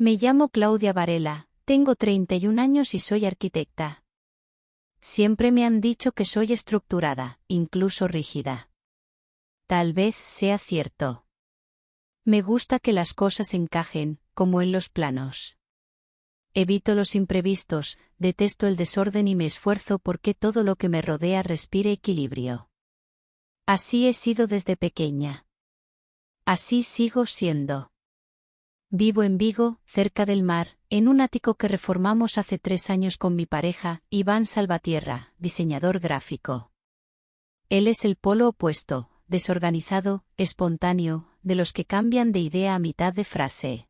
Me llamo Claudia Varela, tengo 31 años y soy arquitecta. Siempre me han dicho que soy estructurada, incluso rígida. Tal vez sea cierto. Me gusta que las cosas encajen, como en los planos. Evito los imprevistos, detesto el desorden y me esfuerzo porque todo lo que me rodea respire equilibrio. Así he sido desde pequeña. Así sigo siendo. Vivo en Vigo, cerca del mar, en un ático que reformamos hace 3 años con mi pareja, Iván Salvatierra, diseñador gráfico. Él es el polo opuesto, desorganizado, espontáneo, de los que cambian de idea a mitad de frase.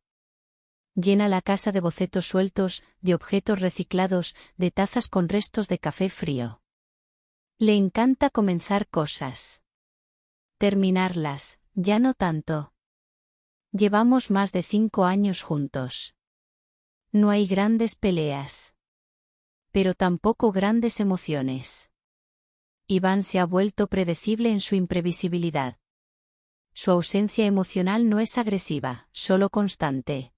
Llena la casa de bocetos sueltos, de objetos reciclados, de tazas con restos de café frío. Le encanta comenzar cosas. Terminarlas, ya no tanto. Llevamos más de 5 años juntos. No hay grandes peleas. Pero tampoco grandes emociones. Iván se ha vuelto predecible en su imprevisibilidad. Su ausencia emocional no es agresiva, solo constante.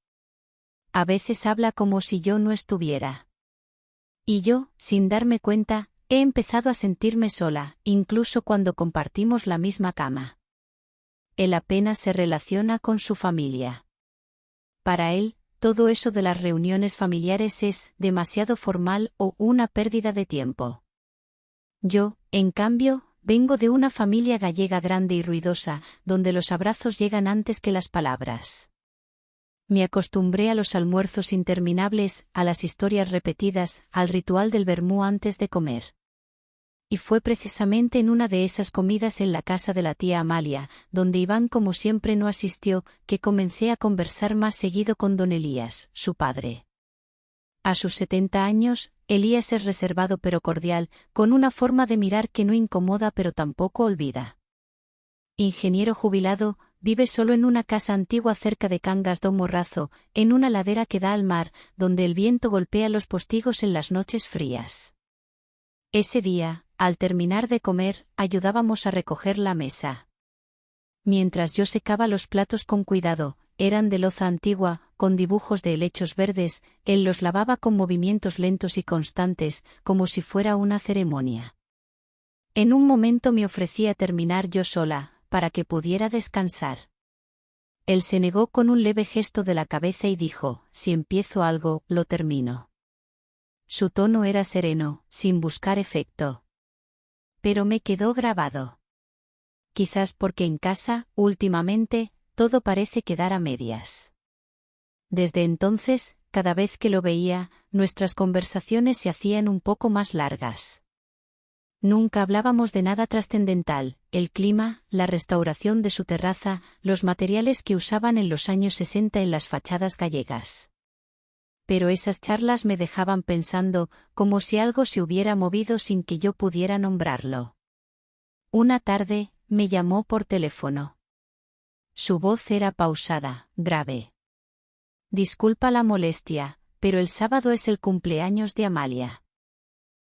A veces habla como si yo no estuviera. Y yo, sin darme cuenta, he empezado a sentirme sola, incluso cuando compartimos la misma cama. Él apenas se relaciona con su familia. Para él, todo eso de las reuniones familiares es demasiado formal o una pérdida de tiempo. Yo, en cambio, vengo de una familia gallega grande y ruidosa, donde los abrazos llegan antes que las palabras. Me acostumbré a los almuerzos interminables, a las historias repetidas, al ritual del vermú antes de comer. Y fue precisamente en una de esas comidas en la casa de la tía Amalia, donde Iván como siempre no asistió, que comencé a conversar más seguido con don Elías, su padre. A sus 70 años, Elías es reservado pero cordial, con una forma de mirar que no incomoda pero tampoco olvida. Ingeniero jubilado, vive solo en una casa antigua cerca de Cangas do Morrazo, en una ladera que da al mar, donde el viento golpea los postigos en las noches frías. Ese día, al terminar de comer, ayudábamos a recoger la mesa. Mientras yo secaba los platos con cuidado, eran de loza antigua, con dibujos de helechos verdes, él los lavaba con movimientos lentos y constantes, como si fuera una ceremonia. En un momento me ofrecí a terminar yo sola, para que pudiera descansar. Él se negó con un leve gesto de la cabeza y dijo, si empiezo algo, lo termino. Su tono era sereno, sin buscar efecto. Pero me quedó grabado. Quizás porque en casa, últimamente, todo parece quedar a medias. Desde entonces, cada vez que lo veía, nuestras conversaciones se hacían un poco más largas. Nunca hablábamos de nada trascendental, el clima, la restauración de su terraza, los materiales que usaban en los años 60 en las fachadas gallegas. Pero esas charlas me dejaban pensando, como si algo se hubiera movido sin que yo pudiera nombrarlo. Una tarde, me llamó por teléfono. Su voz era pausada, grave. Disculpa la molestia, pero el sábado es el cumpleaños de Amalia.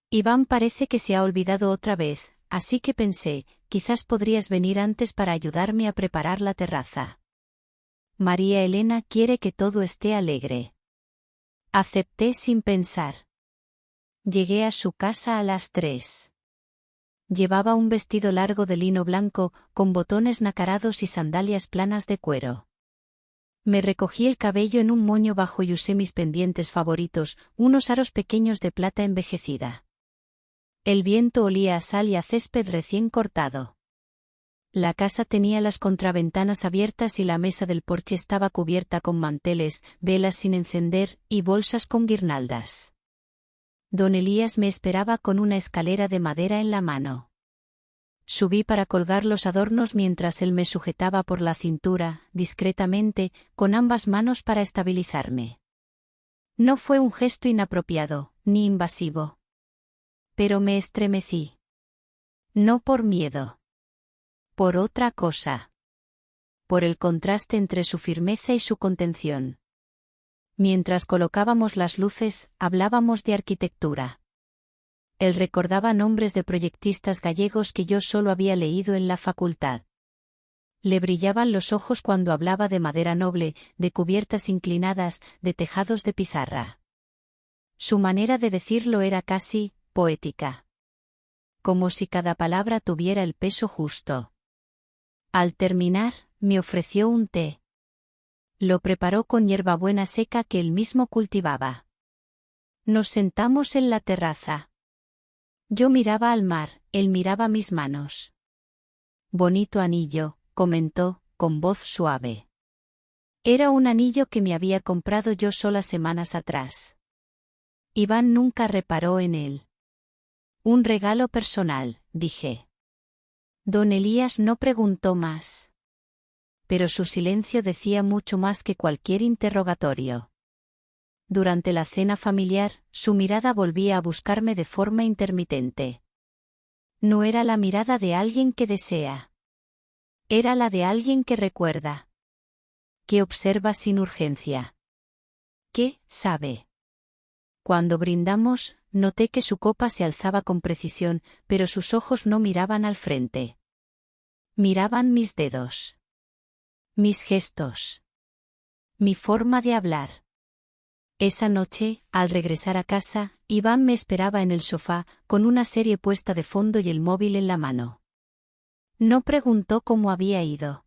Iván parece que se ha olvidado otra vez, así que pensé, quizás podrías venir antes para ayudarme a preparar la terraza. María Elena quiere que todo esté alegre. Acepté sin pensar. Llegué a su casa a las 3. Llevaba un vestido largo de lino blanco, con botones nacarados y sandalias planas de cuero. Me recogí el cabello en un moño bajo y usé mis pendientes favoritos, unos aros pequeños de plata envejecida. El viento olía a sal y a césped recién cortado. La casa tenía las contraventanas abiertas y la mesa del porche estaba cubierta con manteles, velas sin encender y bolsas con guirnaldas. Don Elías me esperaba con una escalera de madera en la mano. Subí para colgar los adornos mientras él me sujetaba por la cintura, discretamente, con ambas manos para estabilizarme. No fue un gesto inapropiado, ni invasivo. Pero me estremecí. No por miedo. Por otra cosa. Por el contraste entre su firmeza y su contención. Mientras colocábamos las luces, hablábamos de arquitectura. Él recordaba nombres de proyectistas gallegos que yo solo había leído en la facultad. Le brillaban los ojos cuando hablaba de madera noble, de cubiertas inclinadas, de tejados de pizarra. Su manera de decirlo era casi poética. Como si cada palabra tuviera el peso justo. Al terminar, me ofreció un té. Lo preparó con hierbabuena seca que él mismo cultivaba. Nos sentamos en la terraza. Yo miraba al mar, él miraba mis manos. Bonito anillo, comentó, con voz suave. Era un anillo que me había comprado yo sola semanas atrás. Iván nunca reparó en él. Un regalo personal, dije. Don Elías no preguntó más. Pero su silencio decía mucho más que cualquier interrogatorio. Durante la cena familiar, su mirada volvía a buscarme de forma intermitente. No era la mirada de alguien que desea. Era la de alguien que recuerda. Que observa sin urgencia. Que sabe. Cuando brindamos, noté que su copa se alzaba con precisión, pero sus ojos no miraban al frente. Miraban mis dedos. Mis gestos. Mi forma de hablar. Esa noche, al regresar a casa, Iván me esperaba en el sofá, con una serie puesta de fondo y el móvil en la mano. No preguntó cómo había ido.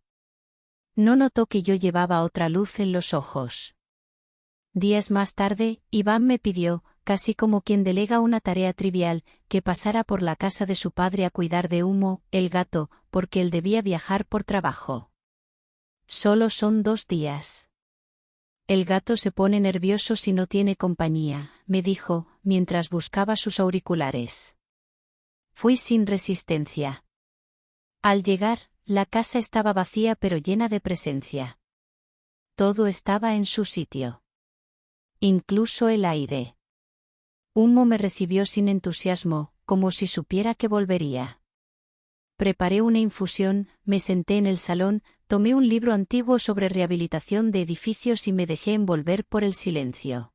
No notó que yo llevaba otra luz en los ojos. Días más tarde, Iván me pidió, casi como quien delega una tarea trivial, que pasara por la casa de su padre a cuidar de Humo, el gato, porque él debía viajar por trabajo. Solo son 2 días. El gato se pone nervioso si no tiene compañía, me dijo, mientras buscaba sus auriculares. Fui sin resistencia. Al llegar, la casa estaba vacía pero llena de presencia. Todo estaba en su sitio. Incluso el aire. Humo me recibió sin entusiasmo, como si supiera que volvería. Preparé una infusión, me senté en el salón, tomé un libro antiguo sobre rehabilitación de edificios y me dejé envolver por el silencio.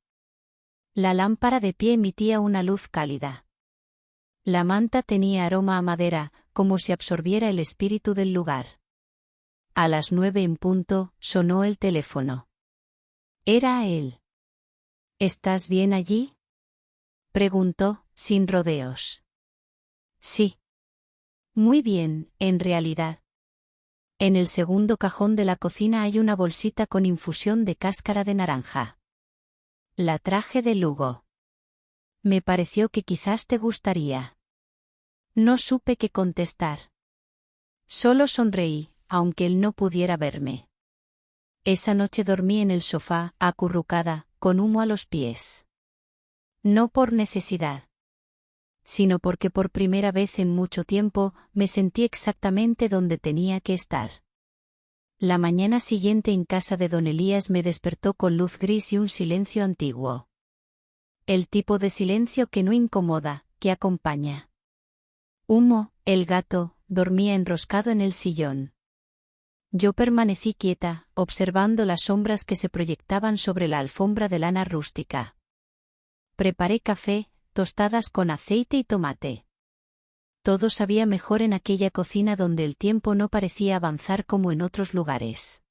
La lámpara de pie emitía una luz cálida. La manta tenía aroma a madera, como si absorbiera el espíritu del lugar. A las 9 en punto, sonó el teléfono. Era él. ¿Estás bien allí?, preguntó, sin rodeos. Sí. Muy bien, en realidad. En el segundo cajón de la cocina hay una bolsita con infusión de cáscara de naranja. La traje de Lugo. Me pareció que quizás te gustaría. No supe qué contestar. Solo sonreí, aunque él no pudiera verme. Esa noche dormí en el sofá, acurrucada, con Humo a los pies. No por necesidad, sino porque por primera vez en mucho tiempo me sentí exactamente donde tenía que estar. La mañana siguiente en casa de don Elías me despertó con luz gris y un silencio antiguo. El tipo de silencio que no incomoda, que acompaña. Humo, el gato, dormía enroscado en el sillón. Yo permanecí quieta, observando las sombras que se proyectaban sobre la alfombra de lana rústica. Preparé café, tostadas con aceite y tomate. Todo sabía mejor en aquella cocina donde el tiempo no parecía avanzar como en otros lugares.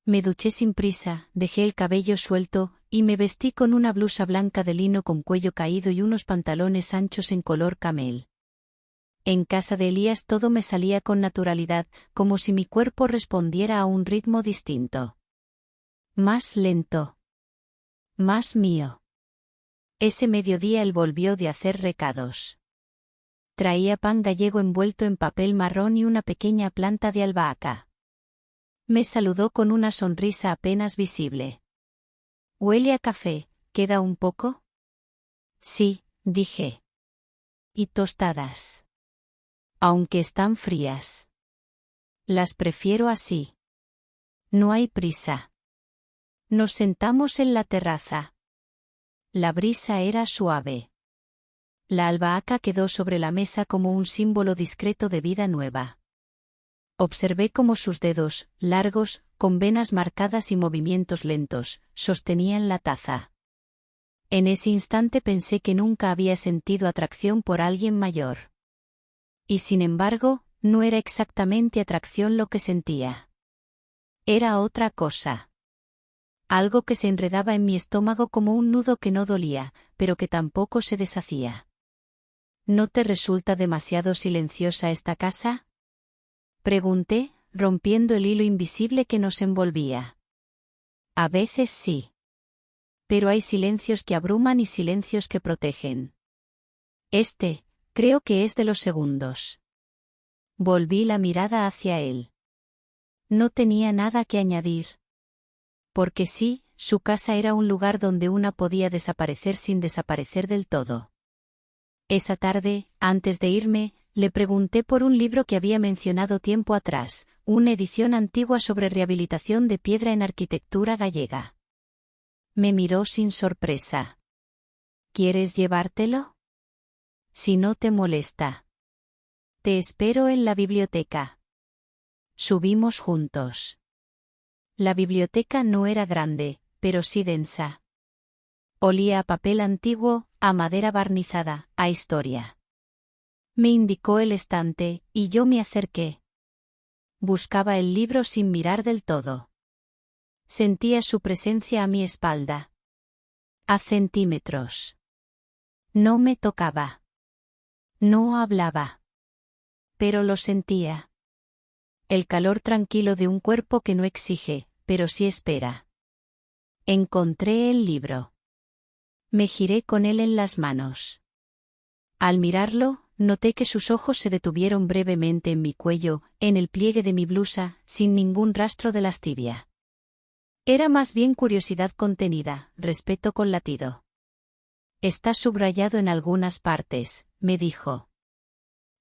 Me duché sin prisa, dejé el cabello suelto, y me vestí con una blusa blanca de lino con cuello caído y unos pantalones anchos en color camel. En casa de Elías todo me salía con naturalidad, como si mi cuerpo respondiera a un ritmo distinto. Más lento. Más mío. Ese mediodía él volvió de hacer recados. Traía pan gallego envuelto en papel marrón y una pequeña planta de albahaca. Me saludó con una sonrisa apenas visible. Huele a café, ¿queda un poco? Sí, dije. Y tostadas. Aunque están frías. Las prefiero así. No hay prisa. Nos sentamos en la terraza. La brisa era suave. La albahaca quedó sobre la mesa como un símbolo discreto de vida nueva. Observé cómo sus dedos, largos, con venas marcadas y movimientos lentos, sostenían la taza. En ese instante pensé que nunca había sentido atracción por alguien mayor. Y sin embargo, no era exactamente atracción lo que sentía. Era otra cosa. Algo que se enredaba en mi estómago como un nudo que no dolía, pero que tampoco se deshacía. ¿No te resulta demasiado silenciosa esta casa? Pregunté, rompiendo el hilo invisible que nos envolvía. A veces sí. Pero hay silencios que abruman y silencios que protegen. Creo que es de los segundos. Volví la mirada hacia él. No tenía nada que añadir. Porque sí, su casa era un lugar donde una podía desaparecer sin desaparecer del todo. Esa tarde, antes de irme, le pregunté por un libro que había mencionado tiempo atrás, una edición antigua sobre rehabilitación de piedra en arquitectura gallega. Me miró sin sorpresa. ¿Quieres llevártelo? Si no te molesta. Te espero en la biblioteca. Subimos juntos. La biblioteca no era grande, pero sí densa. Olía a papel antiguo, a madera barnizada, a historia. Me indicó el estante, y yo me acerqué. Buscaba el libro sin mirar del todo. Sentía su presencia a mi espalda. A centímetros. No me tocaba. No hablaba. Pero lo sentía. El calor tranquilo de un cuerpo que no exige, pero sí espera. Encontré el libro. Me giré con él en las manos. Al mirarlo, noté que sus ojos se detuvieron brevemente en mi cuello, en el pliegue de mi blusa, sin ningún rastro de lascivia. Era más bien curiosidad contenida, respeto con latido. Está subrayado en algunas partes, me dijo.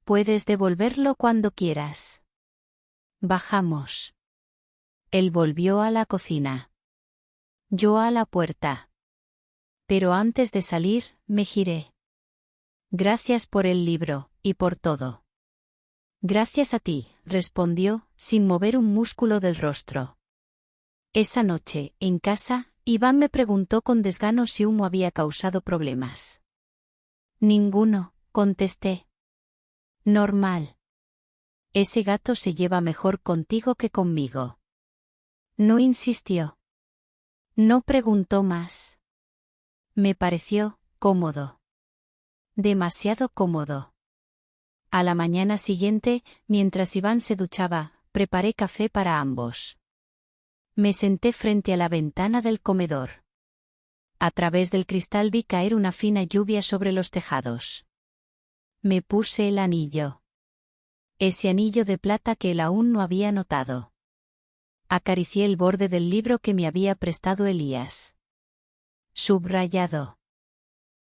Puedes devolverlo cuando quieras. Bajamos. Él volvió a la cocina. Yo a la puerta. Pero antes de salir, me giré. Gracias por el libro, y por todo. Gracias a ti, respondió, sin mover un músculo del rostro. Esa noche, en casa, Iván me preguntó con desgano si Humo había causado problemas. Ninguno, contesté. Normal. Ese gato se lleva mejor contigo que conmigo. No insistió. No preguntó más. Me pareció cómodo. Demasiado cómodo. A la mañana siguiente, mientras Iván se duchaba, preparé café para ambos. Me senté frente a la ventana del comedor. A través del cristal vi caer una fina lluvia sobre los tejados. Me puse el anillo. Ese anillo de plata que él aún no había notado. Acaricié el borde del libro que me había prestado Elías. Subrayado.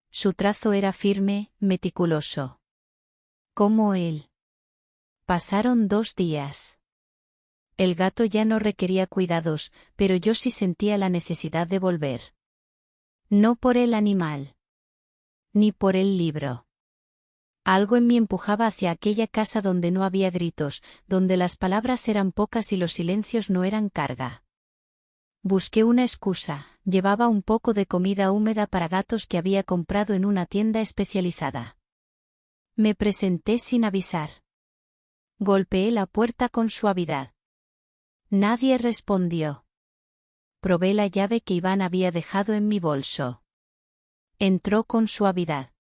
Su trazo era firme, meticuloso. Como él. Pasaron 2 días. El gato ya no requería cuidados, pero yo sí sentía la necesidad de volver. No por el animal. Ni por el libro. Algo en mí empujaba hacia aquella casa donde no había gritos, donde las palabras eran pocas y los silencios no eran carga. Busqué una excusa, llevaba un poco de comida húmeda para gatos que había comprado en una tienda especializada. Me presenté sin avisar. Golpeé la puerta con suavidad. Nadie respondió. Probé la llave que Iván había dejado en mi bolso. Entró con suavidad.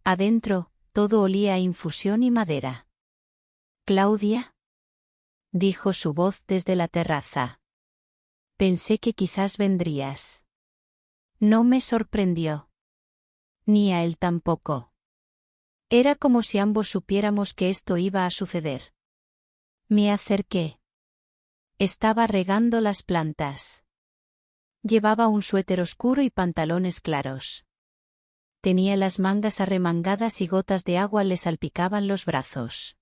Adentro, todo olía a infusión y madera. ¿Claudia? Dijo su voz desde la terraza. Pensé que quizás vendrías. No me sorprendió. Ni a él tampoco. Era como si ambos supiéramos que esto iba a suceder. Me acerqué. Estaba regando las plantas. Llevaba un suéter oscuro y pantalones claros. Tenía las mangas arremangadas y gotas de agua le salpicaban los brazos.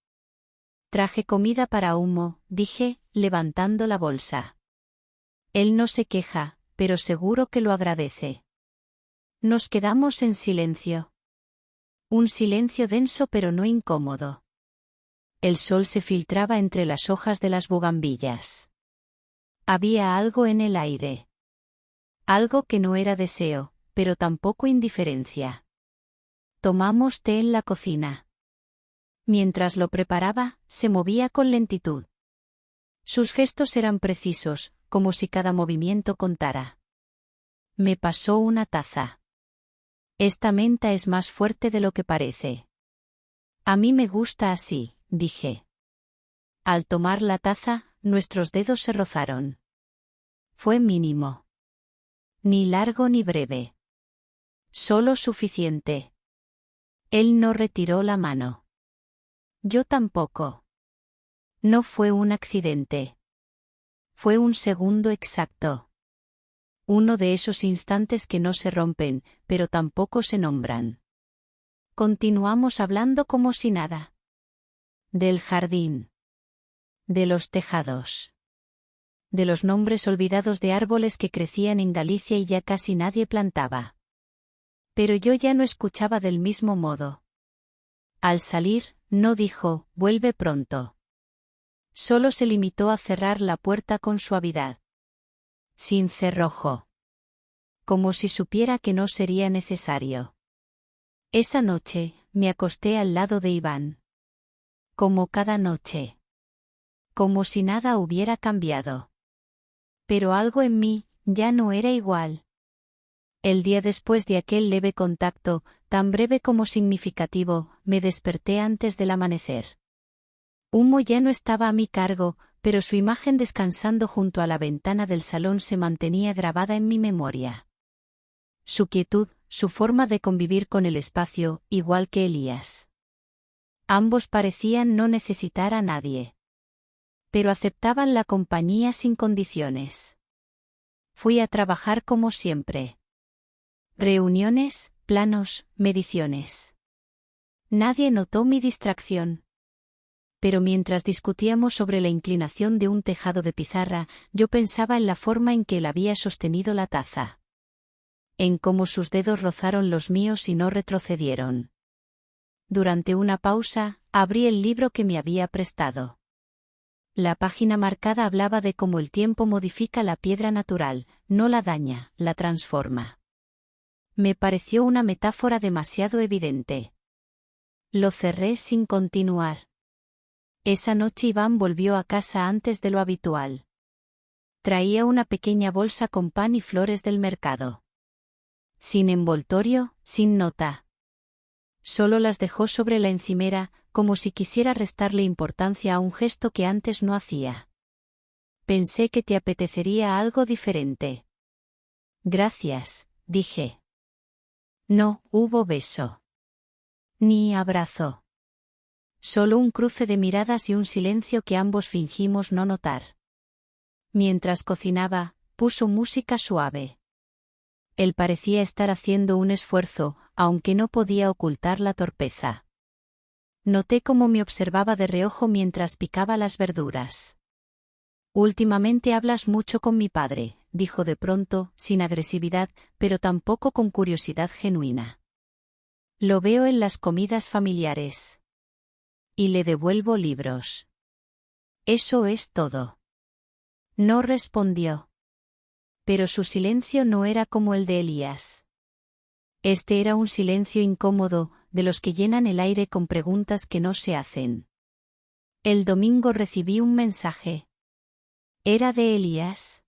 Traje comida para Humo, dije, levantando la bolsa. Él no se queja, pero seguro que lo agradece. Nos quedamos en silencio. Un silencio denso pero no incómodo. El sol se filtraba entre las hojas de las bugambillas. Había algo en el aire. Algo que no era deseo, pero tampoco indiferencia. Tomamos té en la cocina. Mientras lo preparaba, se movía con lentitud. Sus gestos eran precisos, como si cada movimiento contara. Me pasó una taza. Esta menta es más fuerte de lo que parece. A mí me gusta así, dije. Al tomar la taza, nuestros dedos se rozaron. Fue mínimo. Ni largo ni breve. Solo suficiente. Él no retiró la mano. Yo tampoco. No fue un accidente. Fue un segundo exacto. Uno de esos instantes que no se rompen, pero tampoco se nombran. Continuamos hablando como si nada. Del jardín. De los tejados. De los nombres olvidados de árboles que crecían en Galicia y ya casi nadie plantaba. Pero yo ya no escuchaba del mismo modo. Al salir, no dijo, vuelve pronto. Solo se limitó a cerrar la puerta con suavidad. Sin cerrojo. Como si supiera que no sería necesario. Esa noche, me acosté al lado de Iván. Como cada noche. Como si nada hubiera cambiado. Pero algo en mí, ya no era igual. El día después de aquel leve contacto, tan breve como significativo, me desperté antes del amanecer. Humo ya no estaba a mi cargo, pero su imagen descansando junto a la ventana del salón se mantenía grabada en mi memoria. Su quietud, su forma de convivir con el espacio, igual que Elías. Ambos parecían no necesitar a nadie. Pero aceptaban la compañía sin condiciones. Fui a trabajar como siempre. Reuniones, planos, mediciones. Nadie notó mi distracción. Pero mientras discutíamos sobre la inclinación de un tejado de pizarra, yo pensaba en la forma en que él había sostenido la taza. En cómo sus dedos rozaron los míos y no retrocedieron. Durante una pausa, abrí el libro que me había prestado. La página marcada hablaba de cómo el tiempo modifica la piedra natural, no la daña, la transforma. Me pareció una metáfora demasiado evidente. Lo cerré sin continuar. Esa noche Iván volvió a casa antes de lo habitual. Traía una pequeña bolsa con pan y flores del mercado. Sin envoltorio, sin nota. Solo las dejó sobre la encimera, como si quisiera restarle importancia a un gesto que antes no hacía. Pensé que te apetecería algo diferente. Gracias, dije. No hubo beso. Ni abrazo. Solo un cruce de miradas y un silencio que ambos fingimos no notar. Mientras cocinaba, puso música suave. Él parecía estar haciendo un esfuerzo, aunque no podía ocultar la torpeza. Noté cómo me observaba de reojo mientras picaba las verduras. Últimamente hablas mucho con mi padre, dijo de pronto, sin agresividad, pero tampoco con curiosidad genuina. Lo veo en las comidas familiares. Y le devuelvo libros. Eso es todo. No respondió. Pero su silencio no era como el de Elías. Este era un silencio incómodo, de los que llenan el aire con preguntas que no se hacen. El domingo recibí un mensaje. Era de Elías.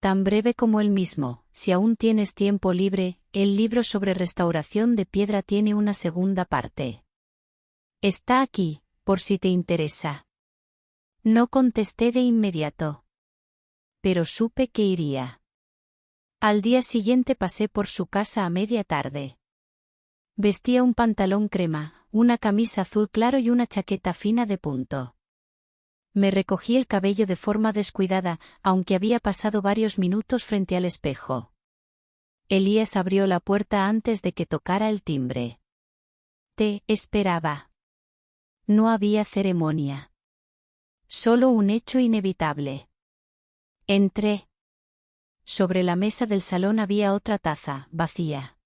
Tan breve como el mismo, si aún tienes tiempo libre, el libro sobre restauración de piedra tiene una segunda parte. Está aquí, por si te interesa. No contesté de inmediato. Pero supe que iría. Al día siguiente pasé por su casa a media tarde. Vestía un pantalón crema, una camisa azul claro y una chaqueta fina de punto. Me recogí el cabello de forma descuidada, aunque había pasado varios minutos frente al espejo. Elías abrió la puerta antes de que tocara el timbre. Te esperaba. No había ceremonia. Solo un hecho inevitable. Entré. Sobre la mesa del salón había otra taza, vacía.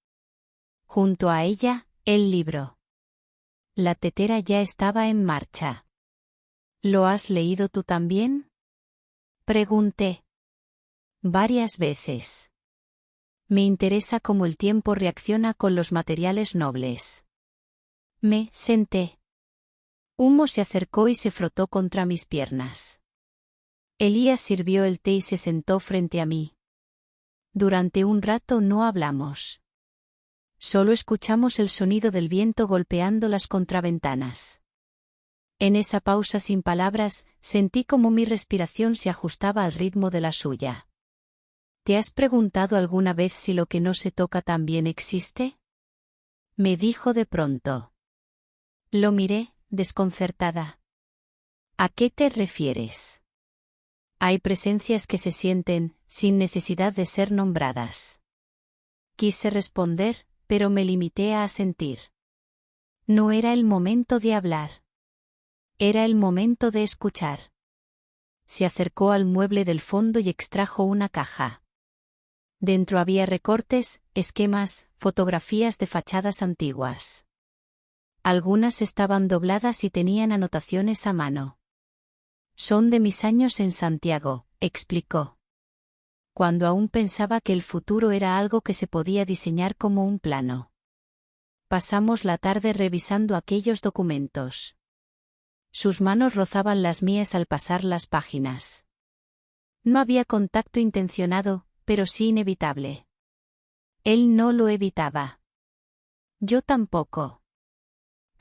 Junto a ella, el libro. La tetera ya estaba en marcha. ¿Lo has leído tú también? Pregunté. Varias veces. Me interesa cómo el tiempo reacciona con los materiales nobles. Me senté. Humo se acercó y se frotó contra mis piernas. Elías sirvió el té y se sentó frente a mí. Durante un rato no hablamos. Solo escuchamos el sonido del viento golpeando las contraventanas. En esa pausa sin palabras, sentí como mi respiración se ajustaba al ritmo de la suya. ¿Te has preguntado alguna vez si lo que no se toca también existe? Me dijo de pronto. Lo miré, desconcertada. ¿A qué te refieres? Hay presencias que se sienten, sin necesidad de ser nombradas. Quise responder, pero me limité a asentir. No era el momento de hablar. Era el momento de escuchar. Se acercó al mueble del fondo y extrajo una caja. Dentro había recortes, esquemas, fotografías de fachadas antiguas. Algunas estaban dobladas y tenían anotaciones a mano. Son de mis años en Santiago, explicó. Cuando aún pensaba que el futuro era algo que se podía diseñar como un plano. Pasamos la tarde revisando aquellos documentos. Sus manos rozaban las mías al pasar las páginas. No había contacto intencionado, pero sí inevitable. Él no lo evitaba. Yo tampoco.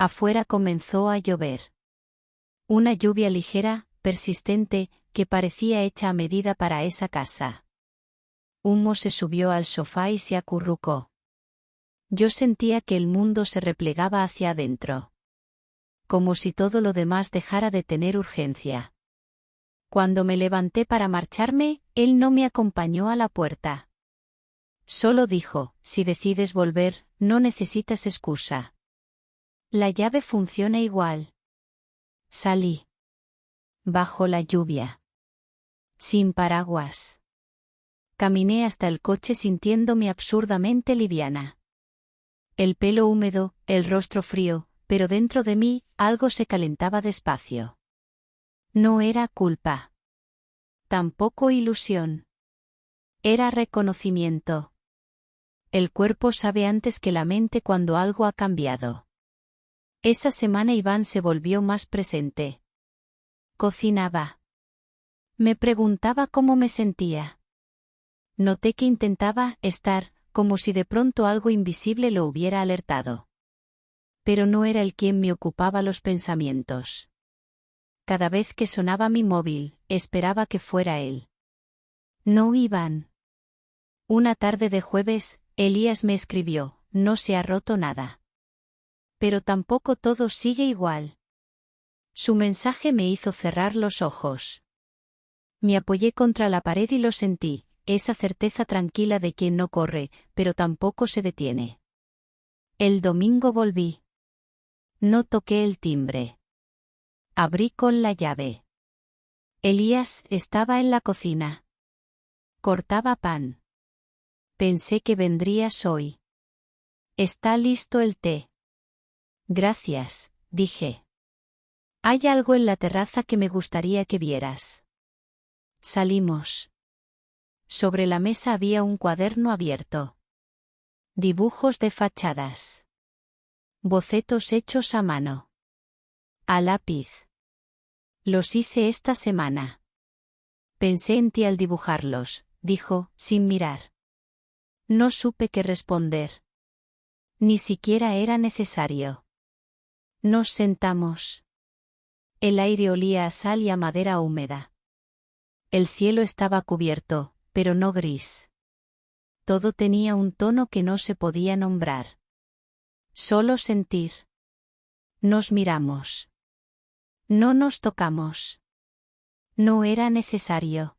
Afuera comenzó a llover. Una lluvia ligera, persistente, que parecía hecha a medida para esa casa. Humo se subió al sofá y se acurrucó. Yo sentía que el mundo se replegaba hacia adentro. Como si todo lo demás dejara de tener urgencia. Cuando me levanté para marcharme, él no me acompañó a la puerta. Solo dijo, si decides volver, no necesitas excusa. La llave funciona igual. Salí. Bajo la lluvia. Sin paraguas. Caminé hasta el coche sintiéndome absurdamente liviana. El pelo húmedo, el rostro frío, pero dentro de mí, algo se calentaba despacio. No era culpa. Tampoco ilusión. Era reconocimiento. El cuerpo sabe antes que la mente cuando algo ha cambiado. Esa semana Iván se volvió más presente. Cocinaba. Me preguntaba cómo me sentía. Noté que intentaba estar, como si de pronto algo invisible lo hubiera alertado. Pero no era él quien me ocupaba los pensamientos. Cada vez que sonaba mi móvil, esperaba que fuera él. No Iván. Una tarde de jueves, Elías me escribió, no se ha roto nada. Pero tampoco todo sigue igual. Su mensaje me hizo cerrar los ojos. Me apoyé contra la pared y lo sentí, esa certeza tranquila de quien no corre, pero tampoco se detiene. El domingo volví. No toqué el timbre. Abrí con la llave. Elías estaba en la cocina. Cortaba pan. Pensé que vendrías hoy. ¿Está listo el té? Gracias, dije. Hay algo en la terraza que me gustaría que vieras. Salimos. Sobre la mesa había un cuaderno abierto. Dibujos de fachadas. Bocetos hechos a mano. A lápiz. Los hice esta semana. Pensé en ti al dibujarlos, dijo, sin mirar. No supe qué responder. Ni siquiera era necesario. Nos sentamos. El aire olía a sal y a madera húmeda. El cielo estaba cubierto, pero no gris. Todo tenía un tono que no se podía nombrar. Solo sentir. Nos miramos. No nos tocamos. No era necesario.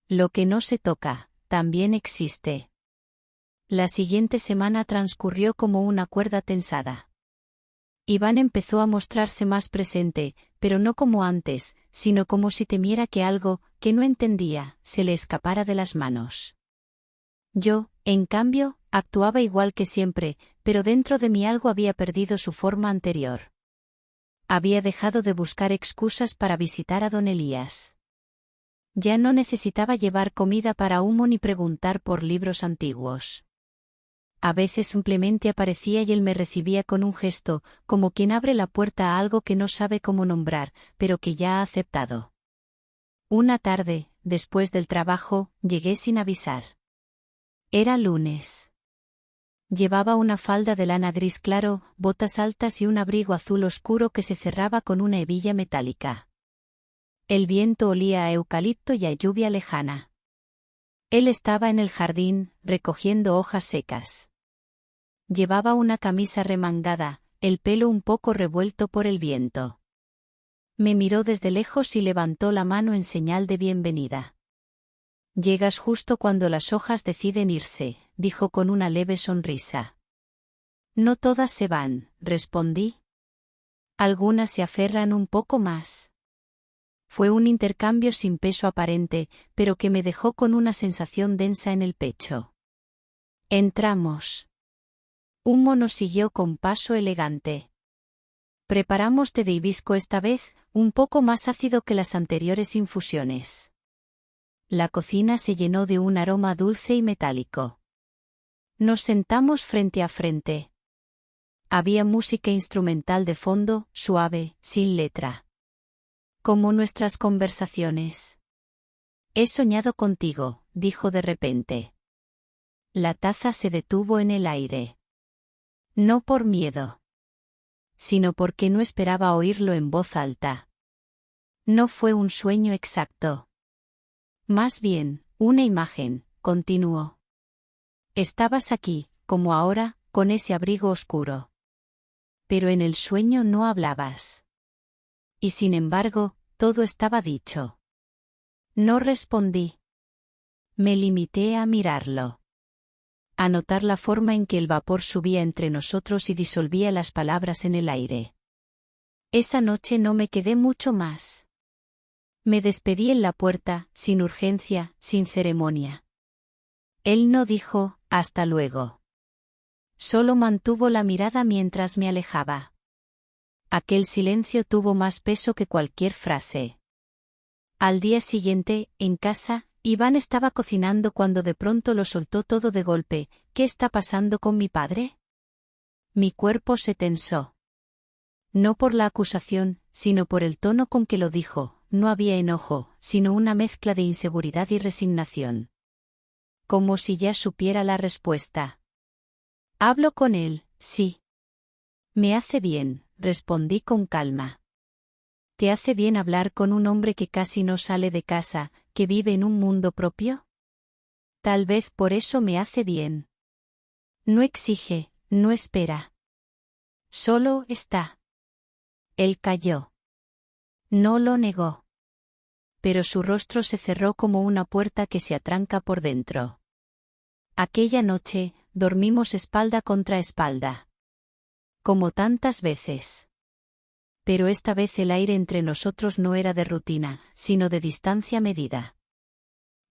Lo que no se toca, también existe. La siguiente semana transcurrió como una cuerda tensada. Iván empezó a mostrarse más presente, pero no como antes, sino como si temiera que algo, que no entendía, se le escapara de las manos. Yo, en cambio, actuaba igual que siempre, pero dentro de mí algo había perdido su forma anterior. Había dejado de buscar excusas para visitar a don Elías. Ya no necesitaba llevar comida para Humo ni preguntar por libros antiguos. A veces simplemente aparecía y él me recibía con un gesto, como quien abre la puerta a algo que no sabe cómo nombrar, pero que ya ha aceptado. Una tarde, después del trabajo, llegué sin avisar. Era lunes. Llevaba una falda de lana gris claro, botas altas y un abrigo azul oscuro que se cerraba con una hebilla metálica. El viento olía a eucalipto y a lluvia lejana. Él estaba en el jardín, recogiendo hojas secas. Llevaba una camisa remangada, el pelo un poco revuelto por el viento. Me miró desde lejos y levantó la mano en señal de bienvenida. «Llegas justo cuando las hojas deciden irse», dijo con una leve sonrisa. «No todas se van», respondí. «Algunas se aferran un poco más». Fue un intercambio sin peso aparente, pero que me dejó con una sensación densa en el pecho. Entramos. Humo nos siguió con paso elegante. Preparamos té de hibisco esta vez, un poco más ácido que las anteriores infusiones. La cocina se llenó de un aroma dulce y metálico. Nos sentamos frente a frente. Había música instrumental de fondo, suave, sin letra. Como nuestras conversaciones. «He soñado contigo», dijo de repente. La taza se detuvo en el aire. No por miedo, sino porque no esperaba oírlo en voz alta. No fue un sueño exacto. Más bien, una imagen, continuó. Estabas aquí, como ahora, con ese abrigo oscuro. Pero en el sueño no hablabas. Y sin embargo, todo estaba dicho. No respondí. Me limité a mirarlo. A notar la forma en que el vapor subía entre nosotros y disolvía las palabras en el aire. Esa noche no me quedé mucho más. Me despedí en la puerta, sin urgencia, sin ceremonia. Él no dijo, «hasta luego». Solo mantuvo la mirada mientras me alejaba. Aquel silencio tuvo más peso que cualquier frase. Al día siguiente, en casa, Iván estaba cocinando cuando de pronto lo soltó todo de golpe. «¿Qué está pasando con mi padre?» Mi cuerpo se tensó. No por la acusación, sino por el tono con que lo dijo. No había enojo, sino una mezcla de inseguridad y resignación. Como si ya supiera la respuesta. «Hablo con él, sí». «Me hace bien», respondí con calma. ¿Te hace bien hablar con un hombre que casi no sale de casa, que vive en un mundo propio? Tal vez por eso me hace bien. No exige, no espera. Solo está. Él calló. No lo negó. Pero su rostro se cerró como una puerta que se atranca por dentro. Aquella noche, dormimos espalda contra espalda. Como tantas veces. Pero esta vez el aire entre nosotros no era de rutina, sino de distancia medida.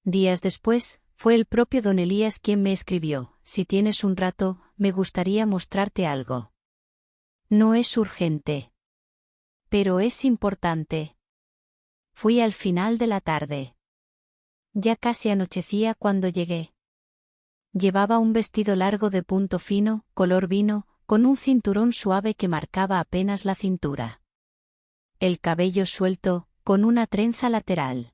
Días después, fue el propio don Elías quien me escribió: «Si tienes un rato, me gustaría mostrarte algo. No es urgente. Pero es importante». Fui al final de la tarde. Ya casi anochecía cuando llegué. Llevaba un vestido largo de punto fino, color vino, con un cinturón suave que marcaba apenas la cintura. El cabello suelto, con una trenza lateral.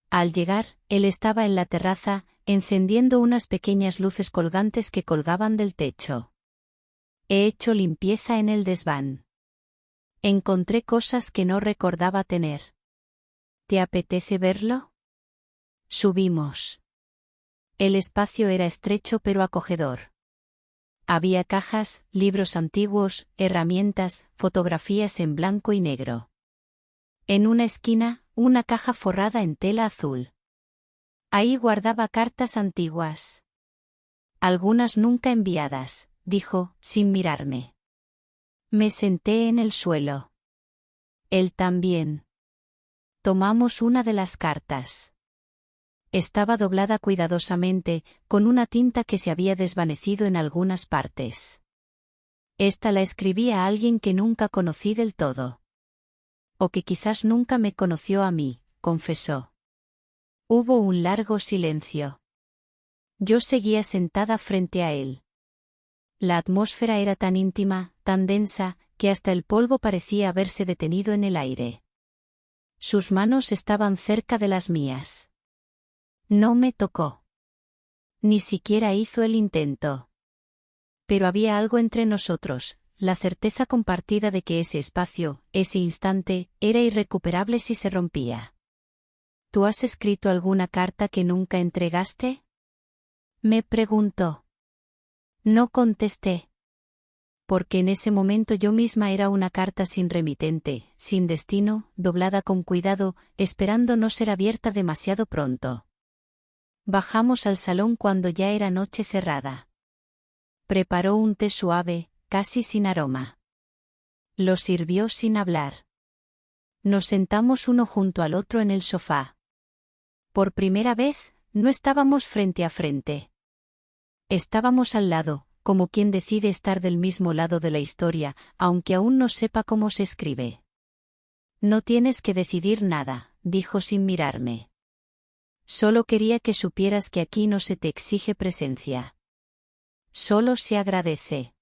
Al llegar, él estaba en la terraza, encendiendo unas pequeñas luces colgantes que colgaban del techo. «He hecho limpieza en el desván. Encontré cosas que no recordaba tener. ¿Te apetece verlo?» Subimos. El espacio era estrecho pero acogedor. Había cajas, libros antiguos, herramientas, fotografías en blanco y negro. En una esquina, una caja forrada en tela azul. Ahí guardaba cartas antiguas. Algunas nunca enviadas, dijo, sin mirarme. Me senté en el suelo. Él también. Tomamos una de las cartas. Estaba doblada cuidadosamente, con una tinta que se había desvanecido en algunas partes. Esta la escribí a alguien que nunca conocí del todo. O que quizás nunca me conoció a mí, confesó. Hubo un largo silencio. Yo seguía sentada frente a él. La atmósfera era tan íntima, tan densa, que hasta el polvo parecía haberse detenido en el aire. Sus manos estaban cerca de las mías. No me tocó. Ni siquiera hizo el intento. Pero había algo entre nosotros, la certeza compartida de que ese espacio, ese instante, era irrecuperable si se rompía. ¿Tú has escrito alguna carta que nunca entregaste? Me preguntó. No contesté. Porque en ese momento yo misma era una carta sin remitente, sin destino, doblada con cuidado, esperando no ser abierta demasiado pronto. Bajamos al salón cuando ya era noche cerrada. Preparó un té suave, casi sin aroma. Lo sirvió sin hablar. Nos sentamos uno junto al otro en el sofá. Por primera vez, no estábamos frente a frente. Estábamos al lado, como quien decide estar del mismo lado de la historia, aunque aún no sepa cómo se escribe. No tienes que decidir nada, dijo sin mirarme. Solo quería que supieras que aquí no se te exige presencia. Solo se agradece.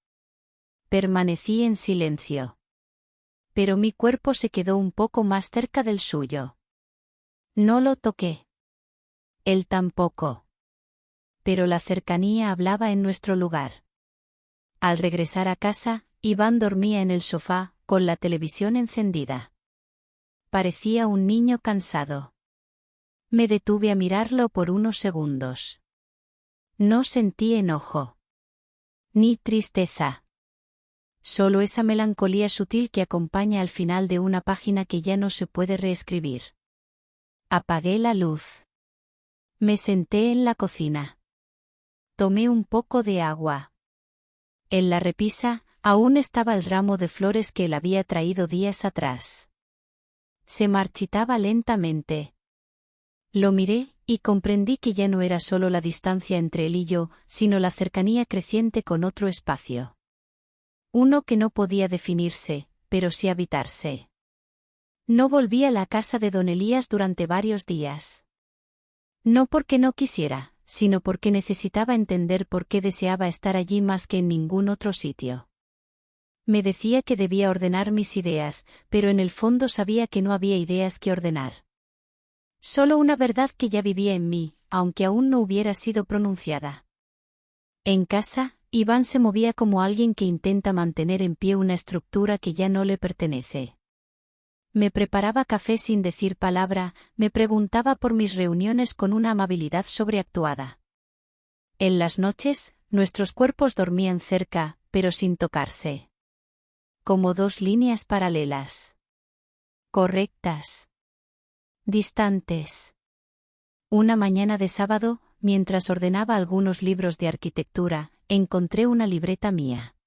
Permanecí en silencio. Pero mi cuerpo se quedó un poco más cerca del suyo. No lo toqué. Él tampoco. Pero la cercanía hablaba en nuestro lugar. Al regresar a casa, Iván dormía en el sofá, con la televisión encendida. Parecía un niño cansado. Me detuve a mirarlo por unos segundos. No sentí enojo. Ni tristeza. Solo esa melancolía sutil que acompaña al final de una página que ya no se puede reescribir. Apagué la luz. Me senté en la cocina. Tomé un poco de agua. En la repisa, aún estaba el ramo de flores que él había traído días atrás. Se marchitaba lentamente. Lo miré, y comprendí que ya no era solo la distancia entre él y yo, sino la cercanía creciente con otro espacio. Uno que no podía definirse, pero sí habitarse. No volví a la casa de don Elías durante varios días. No porque no quisiera, sino porque necesitaba entender por qué deseaba estar allí más que en ningún otro sitio. Me decía que debía ordenar mis ideas, pero en el fondo sabía que no había ideas que ordenar. Solo una verdad que ya vivía en mí, aunque aún no hubiera sido pronunciada. En casa, Iván se movía como alguien que intenta mantener en pie una estructura que ya no le pertenece. Me preparaba café sin decir palabra, me preguntaba por mis reuniones con una amabilidad sobreactuada. En las noches, nuestros cuerpos dormían cerca, pero sin tocarse. Como dos líneas paralelas. Correctas. Distantes. Una mañana de sábado, mientras ordenaba algunos libros de arquitectura, encontré una libreta mía.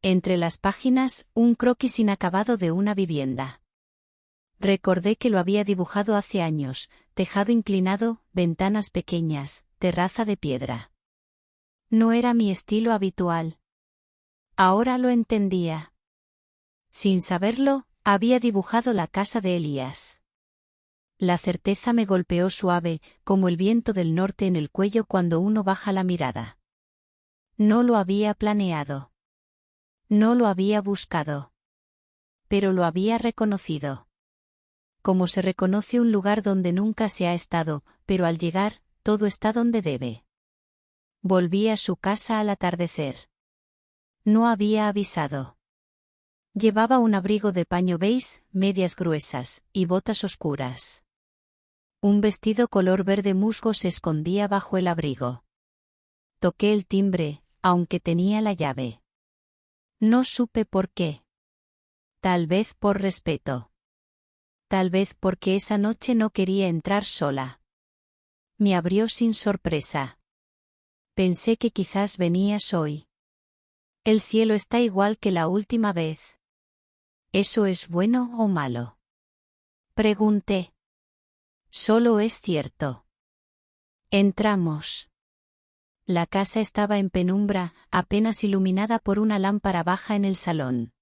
Entre las páginas, un croquis inacabado de una vivienda. Recordé que lo había dibujado hace años, tejado inclinado, ventanas pequeñas, terraza de piedra. No era mi estilo habitual. Ahora lo entendía. Sin saberlo, había dibujado la casa de Elías. La certeza me golpeó suave, como el viento del norte en el cuello cuando uno baja la mirada. No lo había planeado. No lo había buscado. Pero lo había reconocido. Como se reconoce un lugar donde nunca se ha estado, pero al llegar, todo está donde debe. Volví a su casa al atardecer. No había avisado. Llevaba un abrigo de paño beige, medias gruesas, y botas oscuras. Un vestido color verde musgo se escondía bajo el abrigo. Toqué el timbre, aunque tenía la llave. No supe por qué. Tal vez por respeto. Tal vez porque esa noche no quería entrar sola. Me abrió sin sorpresa. Pensé que quizás venías hoy. El cielo está igual que la última vez. ¿Eso es bueno o malo? Pregunté. Solo es cierto. Entramos. La casa estaba en penumbra, apenas iluminada por una lámpara baja en el salón.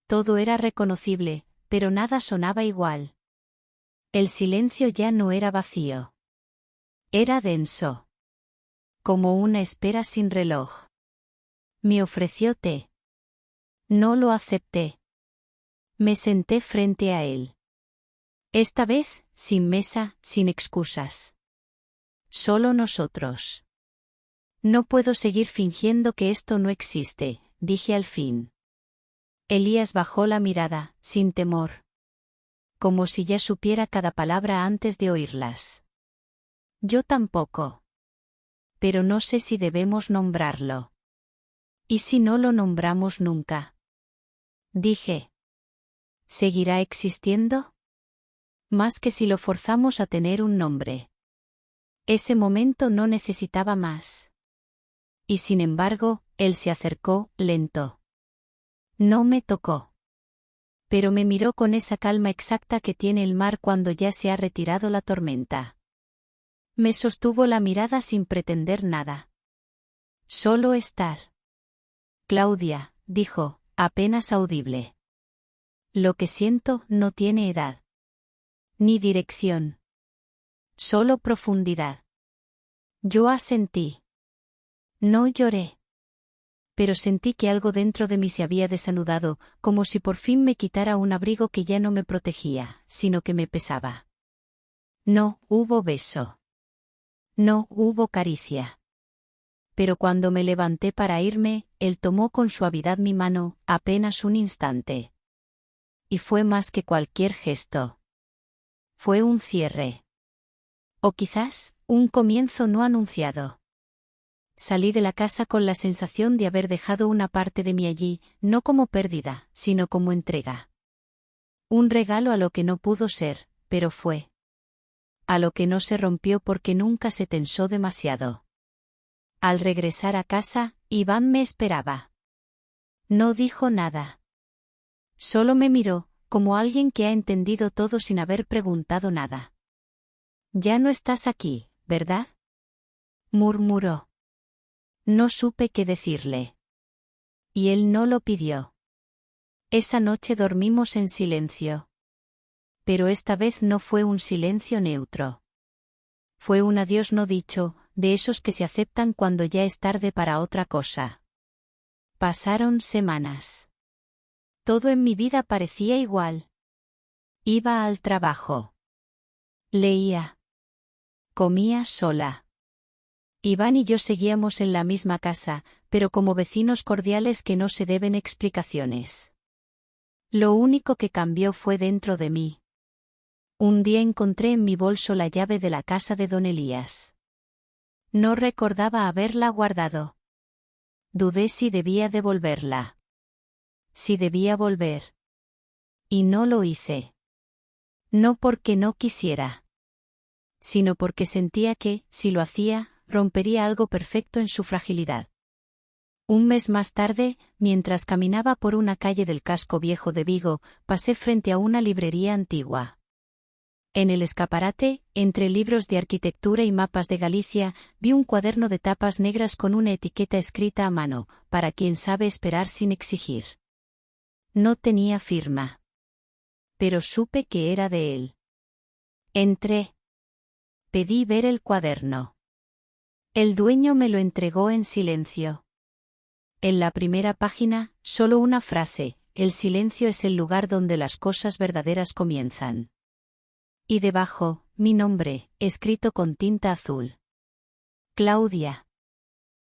Todo era reconocible, pero nada sonaba igual. El silencio ya no era vacío. Era denso. Como una espera sin reloj. Me ofreció té. No lo acepté. Me senté frente a él. Esta vez, sin mesa, sin excusas. Solo nosotros. No puedo seguir fingiendo que esto no existe, dije al fin. Elías bajó la mirada, sin temor. Como si ya supiera cada palabra antes de oírlas. Yo tampoco. Pero no sé si debemos nombrarlo. ¿Y si no lo nombramos nunca? Dije. ¿Seguirá existiendo? Más que si lo forzamos a tener un nombre. Ese momento no necesitaba más. Y sin embargo, él se acercó, lento. No me tocó. Pero me miró con esa calma exacta que tiene el mar cuando ya se ha retirado la tormenta. Me sostuvo la mirada sin pretender nada. Solo estar. Claudia, dijo, apenas audible. Lo que siento no tiene edad. Ni dirección. Solo profundidad. Yo asentí. No lloré. Pero sentí que algo dentro de mí se había desanudado, como si por fin me quitara un abrigo que ya no me protegía, sino que me pesaba. No hubo beso. No hubo caricia. Pero cuando me levanté para irme, él tomó con suavidad mi mano, apenas un instante. Y fue más que cualquier gesto. Fue un cierre. O quizás, un comienzo no anunciado. Salí de la casa con la sensación de haber dejado una parte de mí allí, no como pérdida, sino como entrega. Un regalo a lo que no pudo ser, pero fue. A lo que no se rompió porque nunca se tensó demasiado. Al regresar a casa, Iván me esperaba. No dijo nada. Solo me miró, como alguien que ha entendido todo sin haber preguntado nada. Ya no estás aquí, ¿verdad? Murmuró. No supe qué decirle. Y él no lo pidió. Esa noche dormimos en silencio. Pero esta vez no fue un silencio neutro. Fue un adiós no dicho, de esos que se aceptan cuando ya es tarde para otra cosa. Pasaron semanas. Todo en mi vida parecía igual. Iba al trabajo. Leía. Comía sola. Iván y yo seguíamos en la misma casa, pero como vecinos cordiales que no se deben explicaciones. Lo único que cambió fue dentro de mí. Un día encontré en mi bolso la llave de la casa de don Elías. No recordaba haberla guardado. Dudé si debía devolverla. Si debía volver. Y no lo hice. No porque no quisiera. Sino porque sentía que, si lo hacía, rompería algo perfecto en su fragilidad. Un mes más tarde, mientras caminaba por una calle del casco viejo de Vigo, pasé frente a una librería antigua. En el escaparate, entre libros de arquitectura y mapas de Galicia, vi un cuaderno de tapas negras con una etiqueta escrita a mano, para quien sabe esperar sin exigir. No tenía firma. Pero supe que era de él. Entré. Pedí ver el cuaderno. El dueño me lo entregó en silencio. En la primera página, solo una frase: el silencio es el lugar donde las cosas verdaderas comienzan. Y debajo, mi nombre, escrito con tinta azul. Claudia.